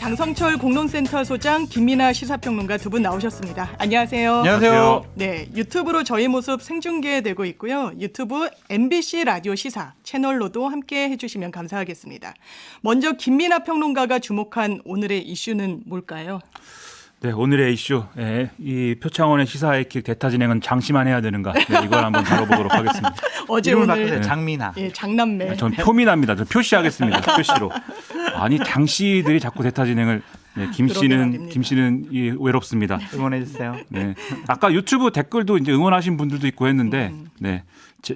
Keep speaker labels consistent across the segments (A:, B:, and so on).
A: 장성철 공론센터 소장, 김민아 시사평론가 두 분 나오셨습니다. 안녕하세요.
B: 안녕하세요.
A: 네, 유튜브로 저희 모습 생중계되고 있고요. 유튜브 MBC 라디오 시사 채널로도 함께 해주시면 감사하겠습니다. 먼저 김민아 평론가가 주목한 오늘의 이슈는 뭘까요?
B: 네, 오늘의 이슈. 네, 이 표창원의 시사회킥 대타 진행은 장시만 해야 되는가? 네, 이걸 한번 다뤄보도록 하겠습니다.
A: 어제 오늘
C: 네. 장민아.
A: 예, 장남매.
B: 전 표민합니다. 전 표시하겠습니다. 표시로. 아니 장씨들이 자꾸 대타 진행을. 네, 김 씨는 외롭습니다.
C: 응원해 주세요.
B: 네, 아까 유튜브 댓글도 이제 응원하신 분들도 있고 했는데, 네,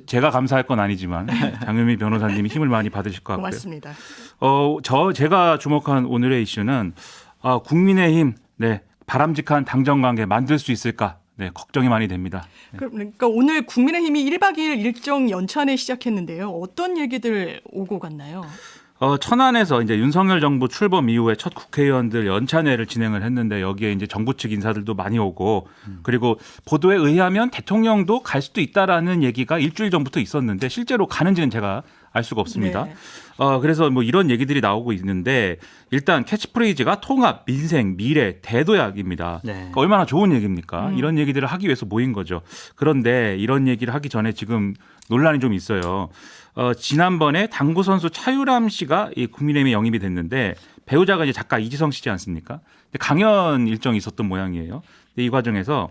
B: 제가 감사할 건 아니지만 장유미 변호사님이 힘을 많이 받으실 것 같고요.
A: 고맙습니다.
B: 제가 주목한 오늘의 이슈는 국민의힘, 네, 바람직한 당정 관계 만들 수 있을까? 네, 걱정이 많이 됩니다. 네.
A: 그러니까 오늘 국민의힘이 1박 2일 일정 연찬회 시작했는데요. 어떤 얘기들 오고 갔나요?
B: 천안에서 이제 윤석열 정부 출범 이후에 첫 국회의원들 연찬회를 진행을 했는데 여기에 이제 정부 측 인사들도 많이 오고 그리고 보도에 의하면 대통령도 갈 수도 있다라는 얘기가 일주일 전부터 있었는데 실제로 가는지는 제가 알 수가 없습니다.
A: 네.
B: 그래서 뭐 이런 얘기들이 나오고 있는데 일단 캐치프레이즈가 통합, 민생, 미래, 대도약입니다.
C: 네.
B: 그러니까 얼마나 좋은 얘기입니까? 이런 얘기들을 하기 위해서 모인 거죠. 그런데 이런 얘기를 하기 전에 지금 논란이 좀 있어요. 지난번에 당구 선수 차유람 씨가 이 국민의힘에 영입이 됐는데 배우자가 이제 작가 이지성 씨지 않습니까? 강연 일정이 있었던 모양이에요. 근데 이 과정에서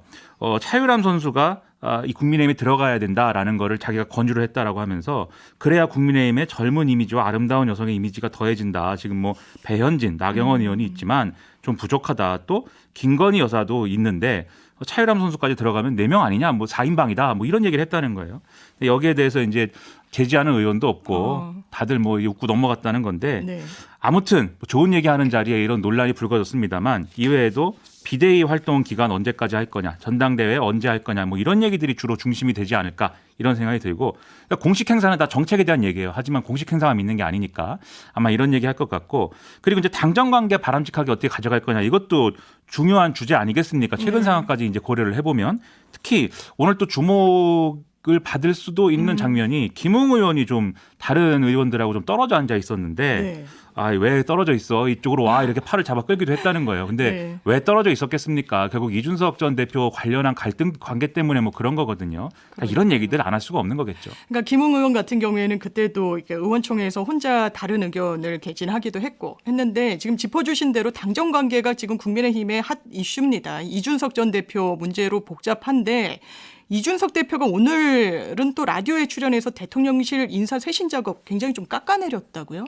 B: 차유람 선수가 이 국민의힘에 들어가야 된다라는 거를 자기가 권유를 했다라고 하면서 그래야 국민의힘의 젊은 이미지와 아름다운 여성의 이미지가 더해진다. 지금 뭐 배현진, 나경원 의원이 있지만 좀 부족하다. 또 김건희 여사도 있는데 차유람 선수까지 들어가면 4명 아니냐, 뭐 4인방이다, 뭐 이런 얘기를 했다는 거예요. 근데 여기에 대해서 이제 제지하는 의원도 없고 다들 뭐 웃고 넘어갔다는 건데
A: 네.
B: 아무튼 좋은 얘기하는 자리에 이런 논란이 불거졌습니다만 이외에도 비대위 활동 기간 언제까지 할 거냐, 전당대회 언제 할 거냐, 뭐 이런 얘기들이 주로 중심이 되지 않을까 이런 생각이 들고 그러니까 공식 행사는 다 정책에 대한 얘기예요. 하지만 공식 행사만 믿는 게 아니니까 아마 이런 얘기 할 것 같고 그리고 이제 당정 관계 바람직하게 어떻게 가져갈 거냐 이것도 중요한 주제 아니겠습니까? 최근 상황까지 이제 고려를 해보면 특히 오늘 또 주목을 받을 수도 있는 장면이 김웅 의원이 좀 다른 의원들하고 좀 떨어져 앉아 있었는데
A: 네.
B: 왜 떨어져 있어? 이쪽으로 와. 이렇게 팔을 잡아 끌기도 했다는 거예요. 근데
A: 네.
B: 왜 떨어져 있었겠습니까? 결국 이준석 전 대표 관련한 갈등 관계 때문에 뭐 그런 거거든요. 그러니까 이런 얘기들 안 할 수가 없는 거겠죠.
A: 그러니까 김웅 의원 같은 경우에는 그때도 이렇게 의원총회에서 혼자 다른 의견을 개진하기도 했는데 지금 짚어주신 대로 당정 관계가 지금 국민의힘의 핫 이슈입니다. 이준석 전 대표 문제로 복잡한데 이준석 대표가 오늘은 또 라디오에 출연해서 대통령실 인사 쇄신 작업 굉장히 좀 깎아내렸다고요?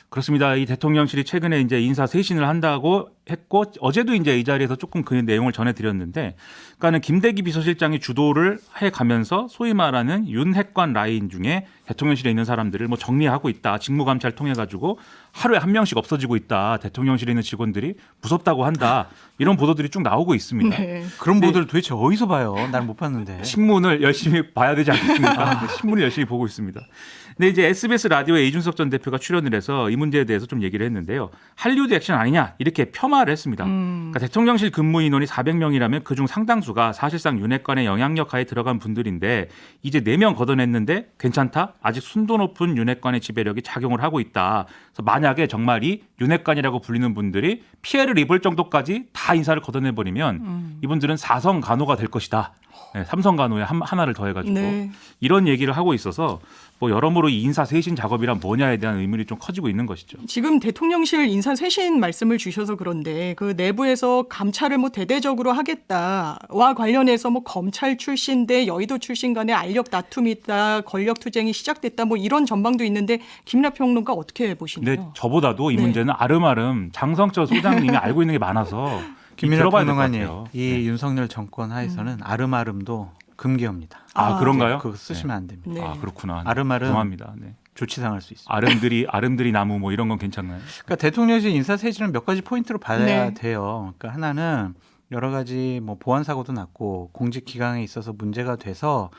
B: 그렇습니다. 이 대통령실이 최근에 이제 인사 쇄신을 한다고 했고 어제도 이제 이 자리에서 조금 그 내용을 전해드렸는데, 그러니까는 김대기 비서실장이 주도를 해가면서 소위 말하는 윤핵관 라인 중에 대통령실에 있는 사람들을 뭐 정리하고 있다, 직무감찰 통해 가지고 하루에 한 명씩 없어지고 있다, 대통령실에 있는 직원들이 무섭다고 한다, 이런 보도들이 쭉 나오고 있습니다.
A: 네.
C: 그런 보도를 도대체 어디서 봐요? 난 못 봤는데.
B: 신문을 열심히 봐야 되지 않겠습니까? 네, 신문을 열심히 보고 있습니다. 근데 이제 SBS 라디오에 이준석 전 대표가 출연을 해서 이 문제에 대해서 좀 얘기를 했는데요. 할리우드 액션 아니냐 이렇게 폄하를 했습니다. 그러니까 대통령실 근무 인원이 400명이라면 그중 상당수가 사실상 윤핵관의 영향력 하에 들어간 분들인데 이제 4명 걷어냈는데 괜찮다? 아직 순도 높은 윤핵관의 지배력이 작용을 하고 있다. 그래서 만약에 정말 이 윤핵관이라고 불리는 분들이 피해를 입을 정도까지 다 인사를 걷어내버리면 이분들은 4성 간호가 될 것이다. 네, 3성 간호에 하나를 더해가지고
A: 네.
B: 이런 얘기를 하고 있어서 뭐 여러모로 이 인사 쇄신 작업이란 뭐냐에 대한 의문이 좀 커지고 있는 것이죠.
A: 지금 대통령실 인사 쇄신 말씀을 주셔서 그런데 그 내부에서 감찰을 뭐 대대적으로 하겠다와 관련해서 뭐 검찰 출신 대 여의도 출신 간의 알력 다툼이 있다, 권력 투쟁이 시작됐다, 뭐 이런 전망도 있는데 김민하 평론가 어떻게 보시나요?
B: 근데 저보다도 이
A: 네.
B: 문제는 아름아름 장성철 소장님이 알고 있는 게 많아서
C: 김민하
B: 들어봐야 될 것
C: 평론가님,
B: 같아요.
C: 이
B: 네.
C: 윤석열 정권 하에서는 아름아름도 금기어입니다.
B: 그런가요?
C: 그거 쓰시면 안 됩니다.
A: 네.
B: 그렇구나.
C: 아름아름
B: 죄송합니다. 네.
C: 조치당할 수 있어요.
B: 아름드리 나무 뭐 이런 건 괜찮나요?
C: 그러니까 대통령실 인사 쇄신은 몇 가지 포인트로 봐야
A: 네.
C: 돼요. 그러니까 하나는 여러 가지 뭐 보안 사고도 났고 공직 기강에 있어서 문제가 돼서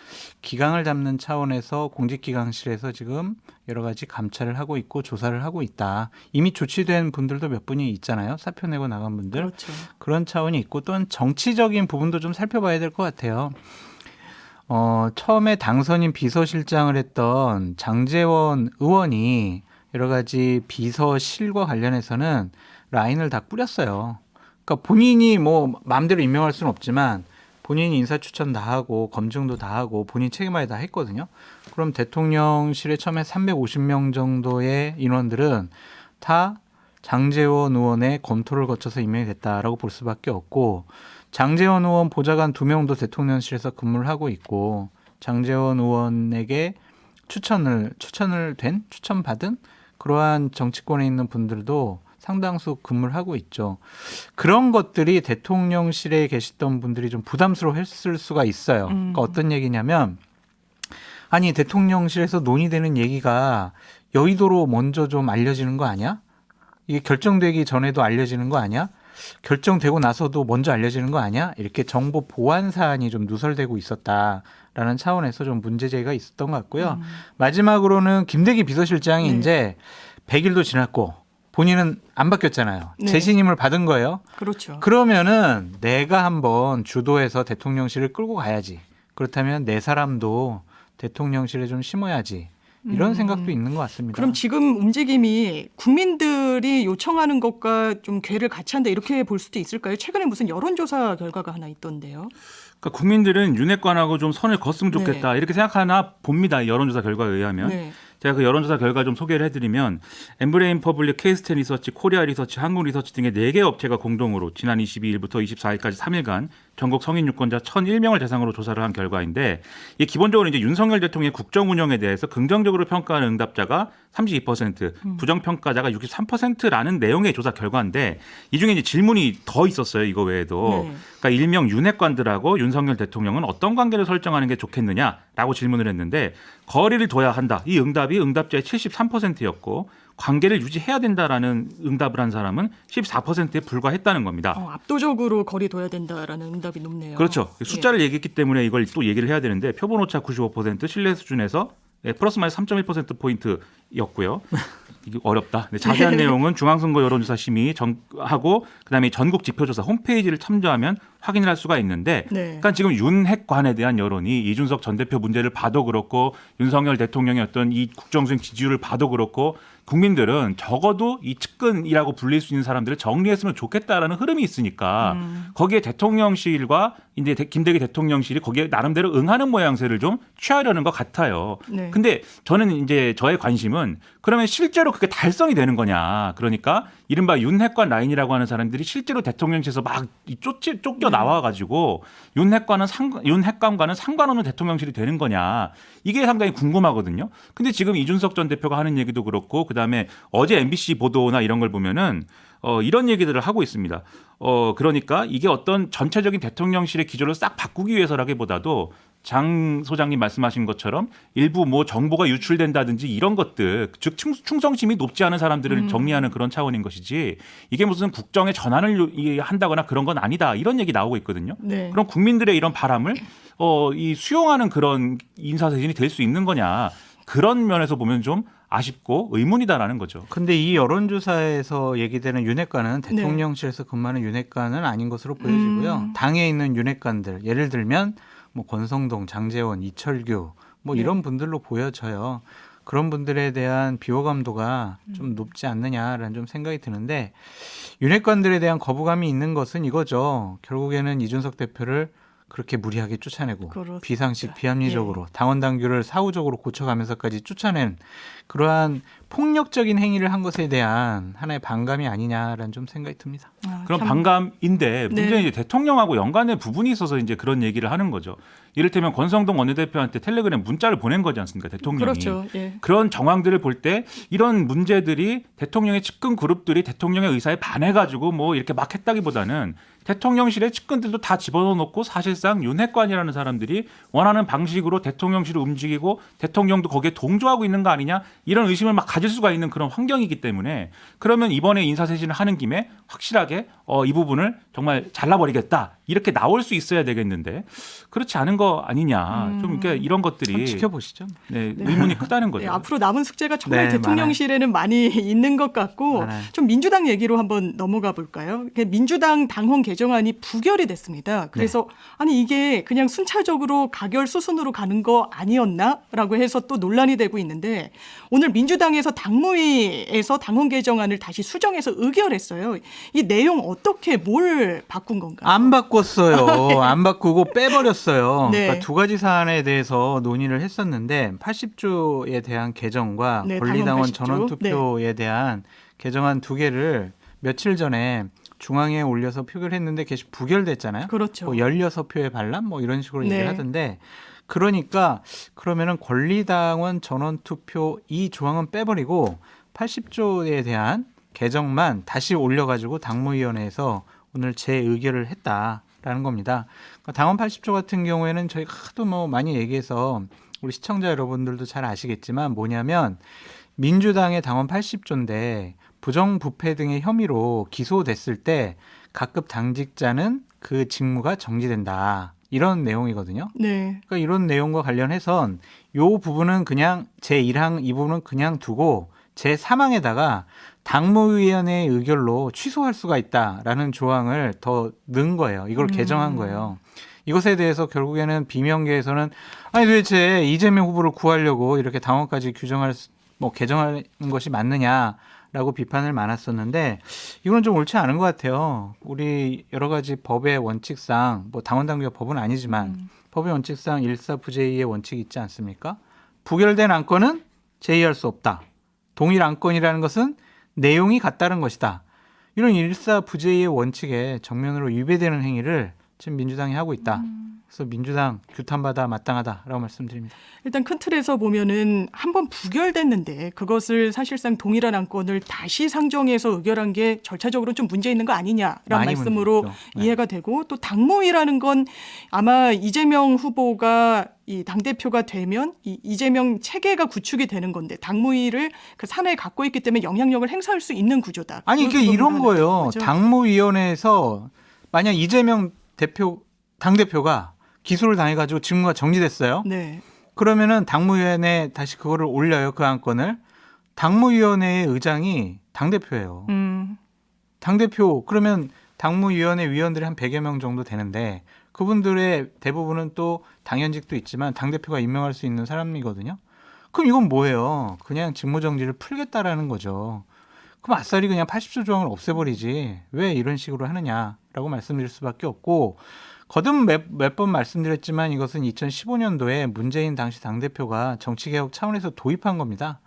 C: 기강을 잡는 차원에서 공직 기강실에서 지금 여러 가지 감찰을 하고 있고 조사를 하고 있다. 이미 조치된 분들도 몇 분이 있잖아요. 사표 내고 나간 분들.
A: 그렇죠.
C: 그런 차원이 있고 또한 정치적인 부분도 좀 살펴봐야 될 것 같아요. 처음에 당선인 비서실장을 했던 장제원 의원이 여러 가지 비서실과 관련해서는 라인을 다 꾸렸어요. 그러니까 본인이 뭐 마음대로 임명할 수는 없지만 본인이 인사추천 다 하고 검증도 다 하고 본인 책임하에 다 했거든요. 그럼 대통령실에 처음에 350명 정도의 인원들은 다 장제원 의원의 검토를 거쳐서 임명이 됐다라고 볼 수밖에 없고, 장제원 의원 보좌관 2명도 대통령실에서 근무를 하고 있고, 장제원 의원에게 추천받은 그러한 정치권에 있는 분들도 상당수 근무를 하고 있죠. 그런 것들이 대통령실에 계시던 분들이 좀 부담스러워했을 수가 있어요. 그러니까 어떤 얘기냐면, 아니 대통령실에서 논의되는 얘기가 여의도로 먼저 좀 알려지는 거 아니야? 이게 결정되기 전에도 알려지는 거 아니야? 결정되고 나서도 먼저 알려지는 거 아니야? 이렇게 정보 보안 사안이 좀 누설되고 있었다라는 차원에서 좀 문제 제기가 있었던 것 같고요. 마지막으로는 김대기 비서실장이
A: 네.
C: 이제 100일도 지났고 본인은 안 바뀌었잖아요.
A: 네.
C: 재신임을 받은 거예요.
A: 그렇죠.
C: 그러면은 내가 한번 주도해서 대통령실을 끌고 가야지. 그렇다면 내 사람도 대통령실에 좀 심어야지. 이런 생각도 있는 것 같습니다.
A: 그럼 지금 움직임이 국민들이 요청하는 것과 좀 궤를 같이 한다 이렇게 볼 수도 있을까요? 최근에 무슨 여론조사 결과가 하나 있던데요.
B: 그러니까 국민들은 윤핵관하고 좀 선을 걷으면 좋겠다 이렇게 생각하나 봅니다. 여론조사 결과에 의하면.
A: 네.
B: 제가 그 여론조사 결과 좀 소개를 해드리면 엠브레인 퍼블릭, 케이스텐 리서치, 코리아 리서치, 한국 리서치 등의 4개 업체가 공동으로 지난 22일부터 24일까지 3일간 전국 성인 유권자 1,001명을 대상으로 조사를 한 결과인데, 이게 기본적으로 이제 윤석열 대통령의 국정 운영에 대해서 긍정적으로 평가하는 응답자가 32%, 부정평가자가 63%라는 내용의 조사 결과인데, 이 중에 이제 질문이 더 있었어요. 이거 외에도.
A: 네.
B: 그러니까 일명 윤핵관들하고 윤석열 대통령은 어떤 관계를 설정하는 게 좋겠느냐라고 질문을 했는데, 거리를 둬야 한다. 이 응답이 응답자의 73%였고 관계를 유지해야 된다라는 응답을 한 사람은 14%에 불과했다는 겁니다.
A: 압도적으로 거리 둬야 된다라는 응답이 높네요.
B: 그렇죠. 숫자를 얘기했기 때문에 이걸 또 얘기를 해야 되는데, 표본 오차 95%, 신뢰 수준에서 플러스 마이너스 3.1%포인트였고요. 이게 어렵다. 네, 자세한 내용은 중앙선거 여론조사 심의 하고 그다음에 전국 지표조사 홈페이지를 참조하면 확인을 할 수가 있는데,
A: 네.
B: 그러니까 지금 윤핵관에 대한 여론이 이준석 전 대표 문제를 봐도 그렇고 윤석열 대통령의 어떤 이 국정수행 지지율을 봐도 그렇고 국민들은 적어도 이 측근이라고 불릴 수 있는 사람들을 정리했으면 좋겠다라는 흐름이 있으니까 거기에 대통령실과 이제 김대기 대통령실이 거기에 나름대로 응하는 모양새를 좀 취하려는 것 같아요.
A: 네.
B: 근데 저는 이제 저의 관심은 그러면 실제로 그게 달성이 되는 거냐. 그러니까 이른바 윤핵관 라인이라고 하는 사람들이 실제로 대통령실에서 막 쫓겨 나와가지고 윤핵관과는 상관없는 대통령실이 되는 거냐. 이게 상당히 궁금하거든요. 근데 지금 이준석 전 대표가 하는 얘기도 그렇고 그다음에 어제 MBC 보도나 이런 걸 보면은 이런 얘기들을 하고 있습니다. 그러니까 이게 어떤 전체적인 대통령실의 기조를 싹 바꾸기 위해서라기보다도 장 소장님 말씀하신 것처럼 일부 뭐 정보가 유출된다든지 이런 것들, 즉 충성심이 높지 않은 사람들을 정리하는 그런 차원인 것이지, 이게 무슨 국정의 전환을 한다거나 그런 건 아니다, 이런 얘기 나오고 있거든요.
A: 네.
B: 그럼 국민들의 이런 바람을 이 수용하는 그런 인사쇄신이 될 수 있는 거냐, 그런 면에서 보면 좀 아쉽고 의문이다라는 거죠.
C: 근데 이 여론조사에서 얘기되는 윤핵관은 대통령실에서 근무하는 윤핵관은 아닌 것으로 보여지고요. 당에 있는 윤핵관들, 예를 들면 뭐 권성동, 장제원, 이철규 뭐 이런 분들로 보여져요. 그런 분들에 대한 비호감도가 좀 높지 않느냐라는 좀 생각이 드는데, 윤핵관들에 대한 거부감이 있는 것은 이거죠. 결국에는 이준석 대표를 그렇게 무리하게 쫓아내고
A: 그렇습니다.
C: 비상식 비합리적으로 당원 당규를 사후적으로 고쳐가면서까지 쫓아낸 그러한 폭력적인 행위를 한 것에 대한 하나의 반감이 아니냐라는 좀 생각이 듭니다.
B: 그런
A: 참-
B: 반감인데 문제는
A: 네.
B: 이제 대통령하고 연관된 부분이 있어서 이제 그런 얘기를 하는 거죠. 이를테면 권성동 원내대표한테 텔레그램 문자를 보낸 거지 않습니까, 대통령이.
A: 그렇죠. 예.
B: 그런 정황들을 볼 때 이런 문제들이 대통령의 측근 그룹들이 대통령의 의사에 반해가지고 뭐 이렇게 막 했다기보다는 대통령실의 측근들도 다 집어넣고 사실상 윤핵관이라는 사람들이 원하는 방식으로 대통령실을 움직이고 대통령도 거기에 동조하고 있는 거 아니냐, 이런 의심을 막 가질 수가 있는 그런 환경이기 때문에, 그러면 이번에 인사쇄신을 하는 김에 확실하게 이 부분을 정말 잘라버리겠다, 이렇게 나올 수 있어야 되겠는데 그렇지 않은 거 아니냐. 좀 그러니까 이런
C: 좀
B: 것들이
C: 지켜보시죠.
B: 네, 의문이 크다는 거죠.
A: 네, 앞으로 남은 숙제가 정말
C: 네,
A: 대통령실에는 많이 있는 것 같고
C: 많아요.
A: 좀 민주당 얘기로 한번 넘어가 볼까요? 민주당 당헌 개정안이 부결이 됐습니다. 그래서 아니 이게 그냥 순차적으로 가결 수순으로 가는 거 아니었나라고 해서 또 논란이 되고 있는데 오늘 민주당에서 당무위에서 당헌 개정안을 다시 수정해서 의결했어요. 이 내용 어떻게 뭘 바꾼 건가요?
C: 안 바꿨어요. 안 바꾸고 빼버렸어요.
A: 네.
C: 그러니까 두 가지 사안에 대해서 논의를 했었는데 80조에 대한 개정과
A: 네,
C: 권리당원
A: 당원 80조.
C: 전원투표에 대한 개정안 두 개를 며칠 전에 중앙에 올려서 표결했는데 계속 부결됐잖아요.
A: 그렇죠.
C: 뭐 16표의 반란 뭐 이런 식으로
A: 네.
C: 얘기를 하던데 그러니까 그러면은 권리당원 전원투표 이 조항은 빼버리고 80조에 대한 개정만 다시 올려가지고 당무위원회에서 오늘 재의결을 했다라는 겁니다. 그러니까 당원 80조 같은 경우에는 저희가 하도 뭐 많이 얘기해서 우리 시청자 여러분들도 잘 아시겠지만 뭐냐면 민주당의 당원 80조인데 부정부패 등의 혐의로 기소됐을 때 각급 당직자는 그 직무가 정지된다. 이런 내용이거든요.
A: 네.
C: 그러니까 이런 내용과 관련해선 요 부분은 그냥 제1항 이 부분은 그냥 두고 제3항에다가 당무위원회의 의결로 취소할 수가 있다라는 조항을 더 넣은 거예요. 이걸 개정한 거예요. 이것에 대해서 결국에는 비명계에서는 아니 도대체 이재명 후보를 구하려고 이렇게 당원까지 개정하는 것이 맞느냐라고 비판을 많았었는데 이건 좀 옳지 않은 것 같아요. 우리 여러 가지 법의 원칙상 뭐 당원 당규가 법은 아니지만 법의 원칙상 일사부재의의 원칙이 있지 않습니까? 부결된 안건은 제의할 수 없다. 동일 안건이라는 것은 내용이 같다는 것이다. 이런 일사부재의의 원칙에 정면으로 위배되는 행위를 지금 민주당이 하고 있다. 그래서 민주당 규탄받아 마땅하다라고 말씀드립니다.
A: 일단 큰 틀에서 보면은 한번 부결됐는데 그것을 사실상 동일한 안건을 다시 상정해서 의결한 게 절차적으로 좀 문제 있는 거 아니냐라는
C: 많이
A: 말씀으로
C: 문제 있죠. 네.
A: 이해가 되고 또 당무위라는 건 아마 이재명 후보가 이 당대표가 되면 이 이재명 체계가 구축이 되는 건데 당무위를 그 산하에 갖고 있기 때문에 영향력을 행사할 수 있는 구조다.
C: 아니 이게
A: 그걸
C: 이런
A: 하는
C: 거예요.
A: 거죠.
C: 당무위원회에서 만약 이재명 당대표가 기소를 당해가지고 직무가 정지됐어요.
A: 네.
C: 그러면은 당무위원회에 다시 그거를 올려요. 그 안건을. 당무위원회의 의장이 당대표예요. 당대표 그러면 당무위원회 위원들이 한 100여 명 정도 되는데 그분들의 대부분은 또 당연직도 있지만 당대표가 임명할 수 있는 사람이거든요. 그럼 이건 뭐예요? 그냥 직무정지를 풀겠다라는 거죠. 그럼 아싸리 그냥 80조 조항을 없애버리지 왜 이런 식으로 하느냐라고 말씀드릴 수밖에 없고 거듭 몇 번 말씀드렸지만 이것은 2015년도에 문재인 당시 당대표가 정치개혁 차원에서 도입한 겁니다.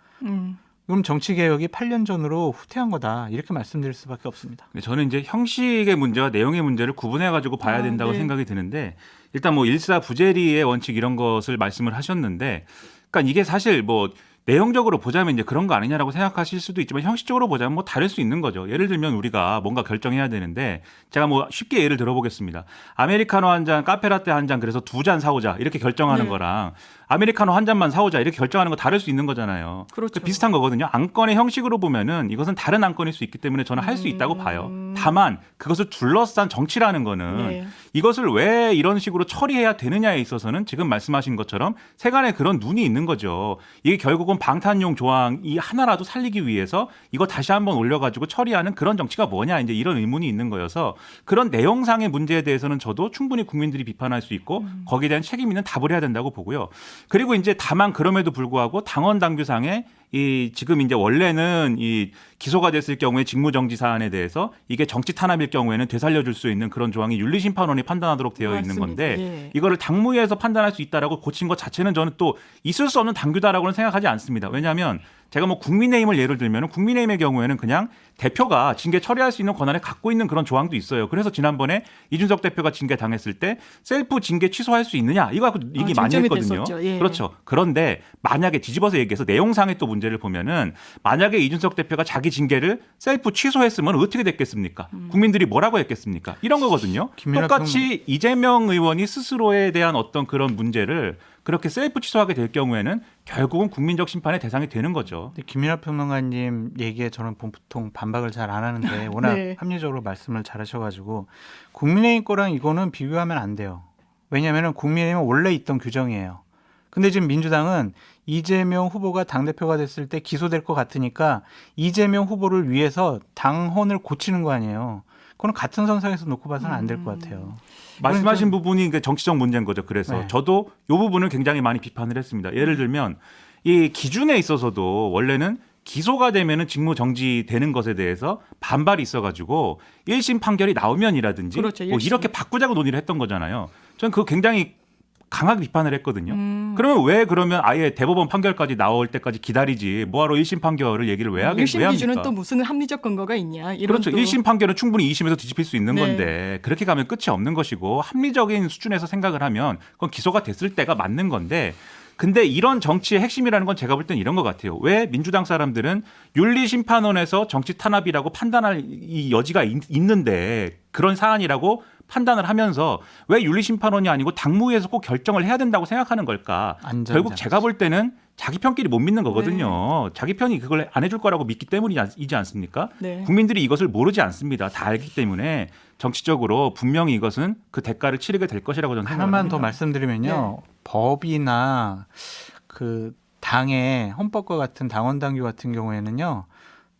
C: 그럼 정치개혁이 8년 전으로 후퇴한 거다 이렇게 말씀드릴 수밖에 없습니다.
B: 저는 이제 형식의 문제와 내용의 문제를 구분해가지고 봐야 된다고
A: 네.
B: 생각이 드는데 일단 뭐 일사부재리의 원칙 이런 것을 말씀을 하셨는데 그러니까 이게 사실 뭐 내용적으로 보자면 이제 그런 거 아니냐라고 생각하실 수도 있지만 형식적으로 보자면 뭐 다를 수 있는 거죠. 예를 들면 우리가 뭔가 결정해야 되는데 제가 뭐 쉽게 예를 들어보겠습니다. 아메리카노 한 잔, 카페라떼 한 잔 그래서 2잔 사오자 이렇게 결정하는
A: 네.
B: 거랑 아메리카노 한 잔만 사오자 이렇게 결정하는 거 다를 수 있는 거잖아요.
A: 그렇죠.
B: 비슷한 거거든요. 안건의 형식으로 보면은 이것은 다른 안건일 수 있기 때문에 저는 할 수 있다고 봐요. 다만 그것을 둘러싼 정치라는 거는
A: 네.
B: 이것을 왜 이런 식으로 처리해야 되느냐에 있어서는 지금 말씀하신 것처럼 세간에 그런 눈이 있는 거죠. 이게 결국은 방탄용 조항 이 하나라도 살리기 위해서 이거 다시 한번 올려가지고 처리하는 그런 정치가 뭐냐 이제 이런 의문이 있는 거여서 그런 내용상의 문제에 대해서는 저도 충분히 국민들이 비판할 수 있고 거기에 대한 책임 있는 답을 해야 된다고 보고요. 그리고 이제 다만 그럼에도 불구하고 당원 당규상에 이 지금 이제 원래는 이 기소가 됐을 경우에 직무정지 사안에 대해서 이게 정치 탄압일 경우에는 되살려줄 수 있는 그런 조항이 윤리심판원이 판단하도록 되어 있는
A: 맞습니다.
B: 건데
A: 예.
B: 이거를 당무위에서 판단할 수 있다라고 고친 것 자체는 저는 또 있을 수 없는 당규다라고는 생각하지 않습니다. 왜냐하면 제가 뭐 국민의힘을 예를 들면 국민의힘의 경우에는 그냥 대표가 징계 처리할 수 있는 권한을 갖고 있는 그런 조항도 있어요. 그래서 지난번에 이준석 대표가 징계 당했을 때 셀프 징계 취소할 수 있느냐 이거 갖고 얘기 많이
A: 쟁점이
B: 했거든요.
A: 됐었죠. 예.
B: 그렇죠. 그런데 만약에 뒤집어서 얘기해서 내용상의 또 문제를 보면은 만약에 이준석 대표가 자기 징계를 셀프 취소했으면 어떻게 됐겠습니까? 국민들이 뭐라고 했겠습니까? 이런 거거든요.
C: 김민하
B: 똑같이 이재명 의원이 스스로에 대한 어떤 그런 문제를 그렇게 셀프 취소하게 될 경우에는 결국은 국민적 심판의 대상이 되는 거죠.
C: 근데 김민하 평론가님 얘기에 저는 보통 반박을 잘 안 하는데 워낙
A: 네.
C: 합리적으로 말씀을 잘 하셔가지고 국민의힘 거랑 이거는 비교하면 안 돼요. 왜냐하면 국민의힘은 원래 있던 규정이에요. 근데 지금 민주당은 이재명 후보가 당대표가 됐을 때 기소될 것 같으니까 이재명 후보를 위해서 당헌을 고치는 거 아니에요. 그건 같은 선상에서 놓고 봐서는 안 될 것 같아요.
B: 말씀하신 부분이 정치적 문제인 거죠. 그래서
C: 네.
B: 저도 이 부분을 굉장히 많이 비판을 했습니다. 예를 들면 이 기준에 있어서도 원래는 기소가 되면은 직무 정지되는 것에 대해서 반발이 있어가지고 1심 판결이 나오면이라든지
A: 그렇죠,
B: 뭐
A: 1심.
B: 이렇게 바꾸자고 논의를 했던 거잖아요. 저는 그거 굉장히 강하게 비판을 했거든요. 그러면 왜 그러면 아예 대법원 판결까지 나올 때까지 기다리지 뭐하러 1심 판결을 얘기를 왜 하게
A: 1심 기준은 또 무슨 합리적 근거가 있냐. 이런
B: 그렇죠.
A: 또
B: 1심 판결은 충분히 2심에서 뒤집힐 수 있는
A: 네.
B: 건데 그렇게 가면 끝이 없는 것이고 합리적인 수준에서 생각을 하면 그건 기소가 됐을 때가 맞는 건데 근데 이런 정치의 핵심이라는 건 제가 볼 땐 이런 것 같아요. 왜 민주당 사람들은 윤리심판원에서 정치 탄압이라고 판단할 이 여지가 있는데 그런 사안이라고 판단을 하면서 왜 윤리심판원이 아니고 당무위에서 꼭 결정을 해야 된다고 생각하는 걸까?
C: 안전자.
B: 결국 제가 볼 때는 자기 편끼리 못 믿는 거거든요. 자기 편이 그걸 안 해줄 거라고 믿기 때문이지 않습니까?
A: 네.
B: 국민들이 이것을 모르지 않습니다. 다 알기 때문에 정치적으로 분명히 이것은 그 대가를 치르게 될 것이라고 저는 생각합니다.
C: 하나만 더 말씀드리면요. 법이나 그 당의 헌법과 같은 당원 당규 같은 경우에는요.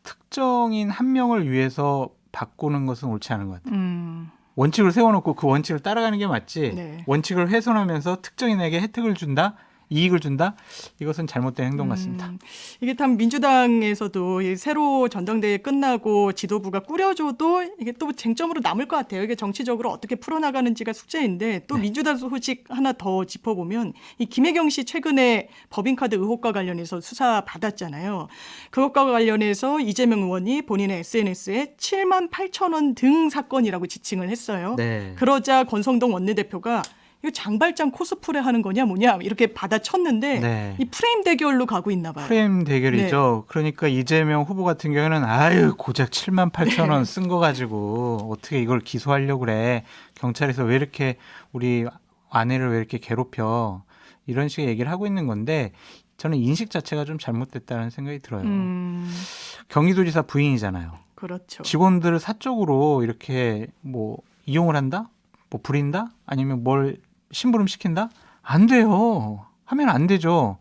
C: 특정인 한 명을 위해서 바꾸는 것은 옳지 않은 것 같아요. 원칙을 세워놓고 그 원칙을 따라가는 게 맞지.
A: 네.
C: 원칙을 훼손하면서 특정인에게 혜택을 준다, 이익을 준다. 이것은 잘못된 행동 같습니다.
A: 이게 참 민주당에서도 이 새로 전당대회 끝나고 지도부가 꾸려줘도 이게 또 쟁점으로 남을 것 같아요. 이게 정치적으로 어떻게 풀어나가는지가 숙제인데 또 민주당 소식 하나 더 짚어보면 이 김혜경 씨 최근에 법인카드 의혹과 관련해서 수사 받았잖아요. 그것과 관련해서 이재명 의원이 본인의 SNS에 7만 8천 원 등 사건이라고 지칭을 했어요.
C: 네.
A: 그러자 권성동 원내대표가 이거 장발장 코스프레 하는 거냐 뭐냐 이렇게 받아쳤는데
C: 네.
A: 이 프레임 대결로 가고 있나 봐요.
C: 프레임 대결이죠. 그러니까 이재명 후보 같은 경우에는 아유 고작 7만 8천 원 쓴 거 가지고 어떻게 이걸 기소하려고 그래. 경찰에서 왜 이렇게 우리 아내를 왜 이렇게 괴롭혀. 이런 식의 얘기를 하고 있는 건데 저는 인식 자체가 좀 잘못됐다는 생각이 들어요. 경기도지사 부인이잖아요.
A: 그렇죠.
C: 직원들을 사적으로 이렇게 뭐 이용을 한다? 뭐 부린다? 아니면 뭘 심부름 시킨다? 안 돼요. 하면 안 되죠.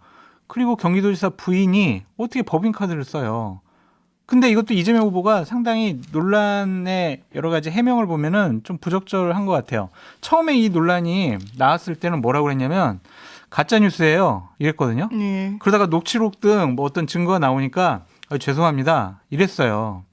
C: 그리고 경기도지사 부인이 어떻게 법인카드를 써요. 근데 이것도 이재명 후보가 상당히 논란의 여러 가지 해명을 보면은 좀 부적절한 것 같아요. 처음에 이 논란이 나왔을 때는 뭐라고 그랬냐면 가짜뉴스예요. 이랬거든요.
A: 네.
C: 그러다가 녹취록 등 뭐 어떤 증거가 나오니까 죄송합니다. 이랬어요.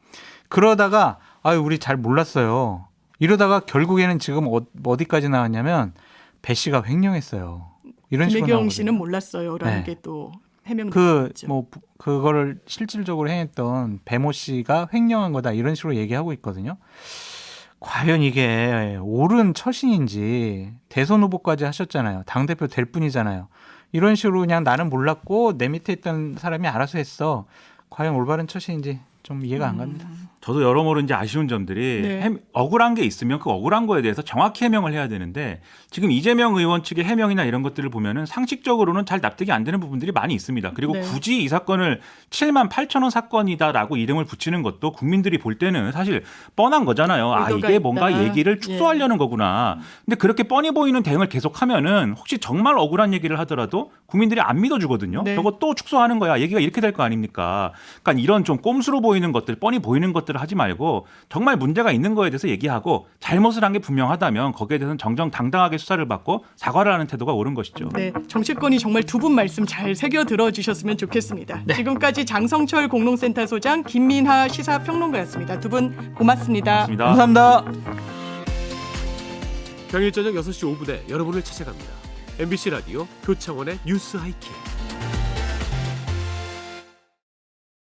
C: 그러다가 우리 잘 몰랐어요. 이러다가 결국에는 지금 어디까지 나왔냐면 배 씨가 횡령했어요. 이런 식으로
A: 김혜경
C: 나오거든요.
A: 씨는 몰랐어요라는
C: 네.
A: 게 또 해명됐죠.
C: 그거를 실질적으로 행했던 배모 씨가 횡령한 거다 이런 식으로 얘기하고 있거든요. 과연 이게 옳은 처신인지 대선 후보까지 하셨잖아요. 당대표 될 뿐이잖아요. 이런 식으로 그냥 나는 몰랐고 내 밑에 있던 사람이 알아서 했어. 과연 올바른 처신인지 좀 이해가 안 갑니다.
B: 저도 여러모로 이제 아쉬운 점들이
A: 네.
B: 억울한 게 있으면 그 억울한 거에 대해서 정확히 해명을 해야 되는데 지금 이재명 의원 측의 해명이나 이런 것들을 보면은 상식적으로는 잘 납득이 안 되는 부분들이 많이 있습니다. 그리고
A: 네.
B: 굳이 이 사건을 7만 8천 원 사건이다라고 이름을 붙이는 것도 국민들이 볼 때는 사실 뻔한 거잖아요.
A: 의도가
B: 이게 뭔가
A: 있다.
B: 얘기를 축소하려는 거구나. 근데 그렇게 뻔히 보이는 대응을 계속하면은 혹시 정말 억울한 얘기를 하더라도 국민들이 안 믿어주거든요.
A: 네.
B: 저거 또 축소하는 거야. 얘기가 이렇게 될 거 아닙니까? 그러니까 이런 좀 꼼수로 보이는 것들, 뻔히 보이는 것들을 하지 말고 정말 문제가 있는 거에 대해서 얘기하고 잘못을 한 게 분명하다면 거기에 대해서는 정정당당하게 수사를 받고 사과를 하는 태도가 옳은 것이죠.
A: 네, 정치권이 정말 두 분 말씀 잘 새겨 들어주셨으면 좋겠습니다. 지금까지 장성철 공동센터 소장, 김민하 시사평론가였습니다. 두 분 고맙습니다.
B: 고맙습니다.
C: 감사합니다.
D: 평일 저녁 6시 5분에 여러분을 찾아갑니다. MBC 라디오 교창원의 뉴스 하이킥.